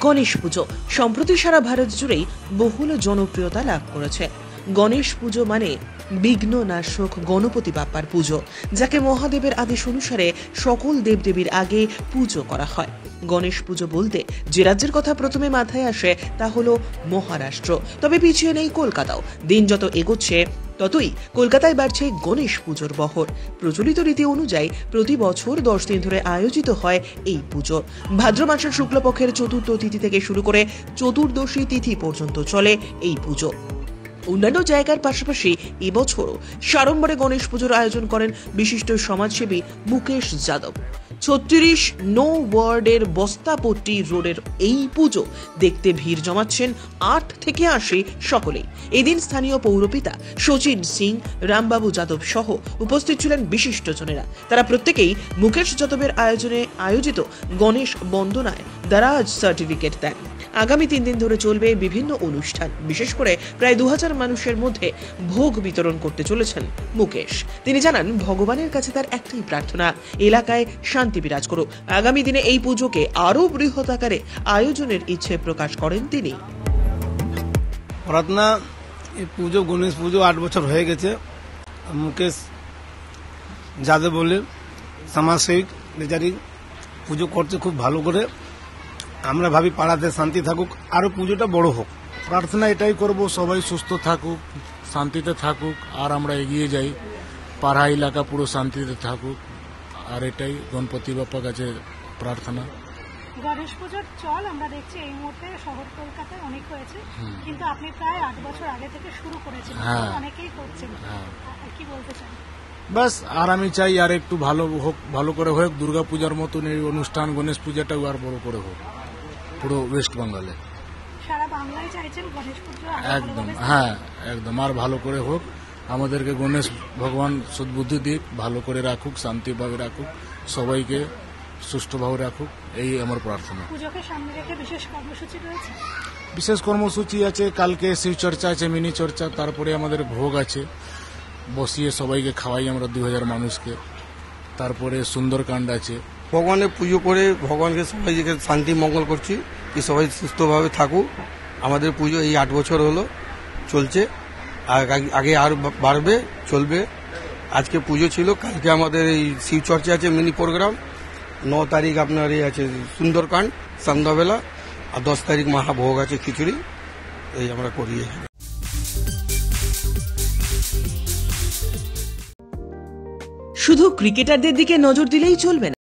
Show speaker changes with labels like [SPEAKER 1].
[SPEAKER 1] গণেশ পুজো সম্প্রতি সারা ভারত জুড়েই বহুল জনপ্রিয়তা লাভ করেছে। গণেশ পুজো মানে বিঘ্ন নাশক গণপতি বাপ্পার পুজো, যাকে মহাদেবের আদেশ অনুসারে সকল দেবদেবীর আগে পুজো করা হয়। গণেশ পুজো বলতে যে রাজ্যের কথা প্রথমে মাথায় আসে তা হলো মহারাষ্ট্র, তবে পিছিয়ে নেই কলকাতাও। দিন যত এগোচ্ছে ততই কলকাতায় বাড়ছে গণেশ পুজোর বহর। প্রচলিত রীতি অনুযায়ী প্রতি বছর 10 দিন ধরে আয়োজিত হয় এই পুজো। ভাদ্র মাসের শুক্লপক্ষের চতুর্থ তিথি থেকে শুরু করে চতুর্দশী তিথি পর্যন্ত চলে এই পুজো। অন্যান্য জায়গার পাশাপাশি এবছরও সাড়ম্বরে গণেশ পুজোর আয়োজন করেন বিশিষ্ট সমাজসেবী মুকেশ যাদব। 36 নো ওয়ার্ডের বস্তাপট্টি রোডের এই পুজো দেখতে ভিড় জমাচ্ছেন 8 থেকে 80 সকলেই। এদিন স্থানীয় পৌরপিতা শচীন সিং, রামবাবু যাদব সহ উপস্থিত ছিলেন বিশিষ্টজনেরা। তারা প্রত্যেকেই মুকেশ যাদবের আয়োজিত গণেশ বন্দনায় দারাজ সার্টিফিকেট দেন। আগামী 3 দিন ধরে চলবে বিভিন্ন অনুষ্ঠান। বিশেষ করে প্রায় 2000 মানুষের মধ্যে ভোগ বিতরণ করতে চলেছেন মুকেশ। তিনি জানান, ভগবানের কাছে তার একটাই প্রার্থনা, এলাকায় শান্তি বিরাজ করুক। আগামী দিনে এই পুজোকে আরো বৃহৎ আকারে আয়োজনের ইচ্ছে প্রকাশ করেন তিনি।
[SPEAKER 2] প্রার্থনা, এই পুজো গণেশ পুজো 8 বছর হয়ে গেছে। মুকেশ যাদব বলে সমাজসেবী বেচারি পুজো করছে খুব ভালো করে। আমরা ভাবি পাড়াতে শান্তি থাকুক, আরো পুজোটা বড় হোক।
[SPEAKER 3] প্রার্থনা এটাই করব, সবাই সুস্থ থাকুক, শান্তিতে থাকুক, আর আমরা এগিয়ে যাই, পাড়া এলাকা পুরো শান্তিতে থাকুক। আর এটাই গণপতি বাপ্পার কাছে প্রার্থনা।
[SPEAKER 4] গণেশ পুজোর চল আমরা দেখছি এই মুহূর্তে শহর কলকাতায় অনেক হয়েছে, কিন্তু আপনি প্রায় 8 বছর আগে থেকে শুরু করেছেন, অনেকেই করছেন, কি বলতে চান?
[SPEAKER 3] বাস, আর আমি চাই আর একটু ভালো হোক, ভালো করে হোক। দুর্গা পূজার মতন এই অনুষ্ঠান গণেশ পূজাটাও আর বড় করে হোক পুরো ওয়েস্ট বেঙ্গলে।
[SPEAKER 4] সারা বাংলায় চাইছেন গণেশ পুজো
[SPEAKER 3] একদম, একদম আর ভালো করে হোক। আমাদেরকে গণেশ ভগবান সদ্বুদ্ধি দিক, ভালো করে রাখুক, শান্তিভাবে রাখুক, সবাইকে সুষ্ঠুভাবে রাখুক, এই আমার প্রার্থনা।
[SPEAKER 4] পুজোকে সামনে রেখে বিশেষ কর্মসূচি রয়েছে?
[SPEAKER 3] বিশেষ কর্মসূচি আছে, কালকে শিবচর্চা আছে, মিনি চর্চা, তারপরে আমাদের ভোগ আছে, বসিয়ে সবাইকে খাওয়াই আমরা 2000 মানুষকে। তারপরে সুন্দরকাণ্ড আছে।
[SPEAKER 2] ভগবানের পুজো করে ভগবানকে সবাইকে শান্তি মঙ্গল করছি, কি সবাই সুস্থভাবে থাকুক। আমাদের পুজো এই 8 বছর হলো চলছে, আগে আর বাড়বে, চলবে। আজকে পুজো ছিল, কালকে আমাদের এই শিবচর্চা আছে, মিনি প্রোগ্রাম। 9 তারিখ আপনার এই আছে সুন্দরকাণ্ড সন্ধ্যাবেলা, আর 10 তারিখ মহাভোগ আছে, খিচুড়ি, এই আমরা করি।
[SPEAKER 1] শুধু ক্রিকেটারদের দিকে নজর দিলেই চলবে না।